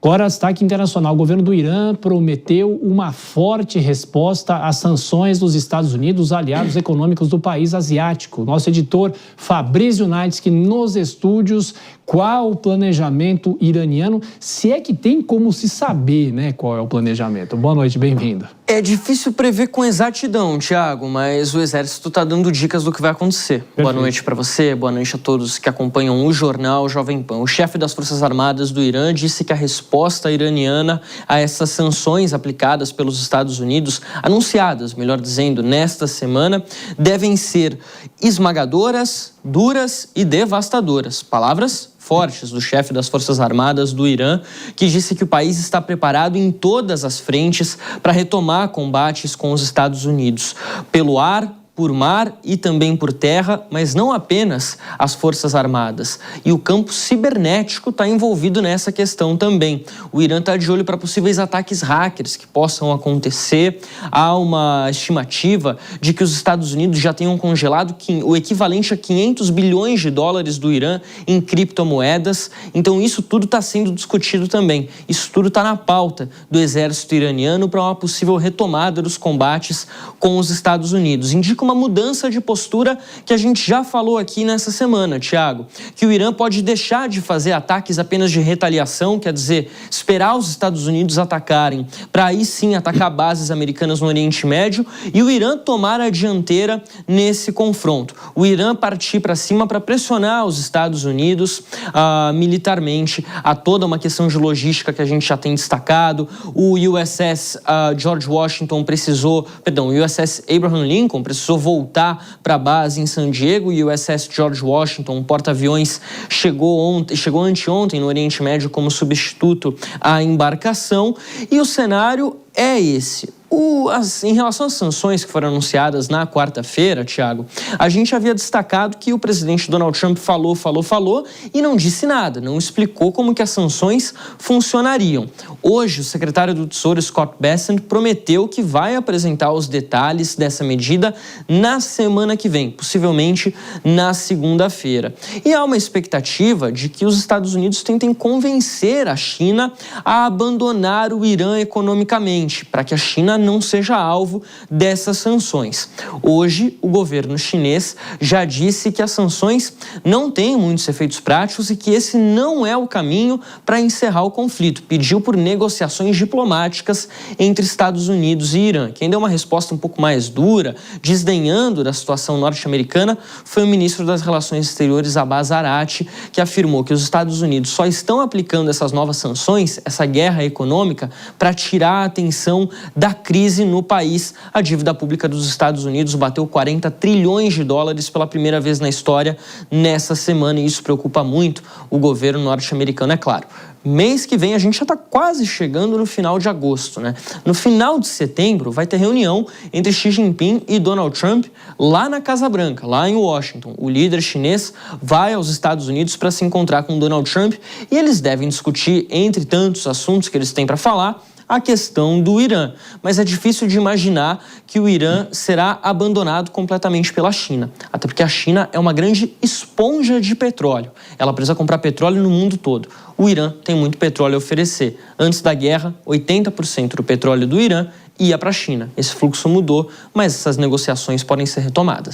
Agora, destaque internacional. O governo do Irã prometeu uma forte resposta às sanções dos Estados Unidos, aliados econômicos do país asiático. Nosso editor Fabrício Naitsky nos estúdios. Qual o planejamento iraniano? Se é que tem como se saber, né, qual é o planejamento. Boa noite, bem-vindo. É difícil prever com exatidão, Thiago, mas o Exército está dando dicas do que vai acontecer. Perfeito. Boa noite para você, boa noite a todos que acompanham o jornal Jovem Pan. O chefe das Forças Armadas do Irã disse que a resposta iraniana a essas sanções aplicadas pelos Estados Unidos, anunciadas, melhor dizendo, nesta semana, devem ser esmagadoras, duras e devastadoras. Palavras fortes do chefe das Forças Armadas do Irã, que disse que o país está preparado em todas as frentes para retomar combates com os Estados Unidos, pelo ar, por mar e também por terra, mas não apenas as Forças Armadas. E o campo cibernético está envolvido nessa questão também. O Irã está de olho para possíveis ataques hackers que possam acontecer. Há uma estimativa de que os Estados Unidos já tenham congelado o equivalente a 500 bilhões de dólares do Irã em criptomoedas. Então isso tudo está sendo discutido também. Isso tudo está na pauta do exército iraniano para uma possível retomada dos combates com os Estados Unidos. Indica uma mudança de postura que a gente já falou aqui nessa semana, Thiago, que o Irã pode deixar de fazer ataques apenas de retaliação, quer dizer, esperar os Estados Unidos atacarem, para aí sim atacar bases americanas no Oriente Médio e o Irã tomar a dianteira nesse confronto. O Irã partir para cima para pressionar os Estados Unidos militarmente. Há toda uma questão de logística que a gente já tem destacado. O USS George Washington o USS Abraham Lincoln precisou voltar para a base em San Diego. O USS George Washington, um porta-aviões, chegou anteontem no Oriente Médio como substituto à embarcação. E o cenário é esse. Em relação às sanções que foram anunciadas na quarta-feira, Thiago, a gente havia destacado que o presidente Donald Trump falou e não disse nada, não explicou como que as sanções funcionariam. Hoje, o secretário do Tesouro, Scott Bessent, prometeu que vai apresentar os detalhes dessa medida na semana que vem, possivelmente na segunda-feira. E há uma expectativa de que os Estados Unidos tentem convencer a China a abandonar o Irã economicamente, para que a China não seja alvo dessas sanções. Hoje, o governo chinês já disse que as sanções não têm muitos efeitos práticos e que esse não é o caminho para encerrar o conflito. Pediu por negociações diplomáticas entre Estados Unidos e Irã. Quem deu uma resposta um pouco mais dura, desdenhando da situação norte-americana, foi o ministro das Relações Exteriores, Abbas Araqchi, que afirmou que os Estados Unidos só estão aplicando essas novas sanções, essa guerra econômica, para tirar a atenção da crise no país. A dívida pública dos Estados Unidos bateu 40 trilhões de dólares pela primeira vez na história nessa semana e isso preocupa muito o governo norte-americano, é claro. Mês que vem a gente já está quase chegando no final de agosto, né? No final de setembro vai ter reunião entre Xi Jinping e Donald Trump lá na Casa Branca, lá em Washington. O líder chinês vai aos Estados Unidos para se encontrar com Donald Trump e eles devem discutir, entre tantos assuntos que eles têm para falar, a questão do Irã. Mas é difícil de imaginar que o Irã será abandonado completamente pela China. Até porque a China é uma grande esponja de petróleo. Ela precisa comprar petróleo no mundo todo. O Irã tem muito petróleo a oferecer. Antes da guerra, 80% do petróleo do Irã ia para a China. Esse fluxo mudou, mas essas negociações podem ser retomadas.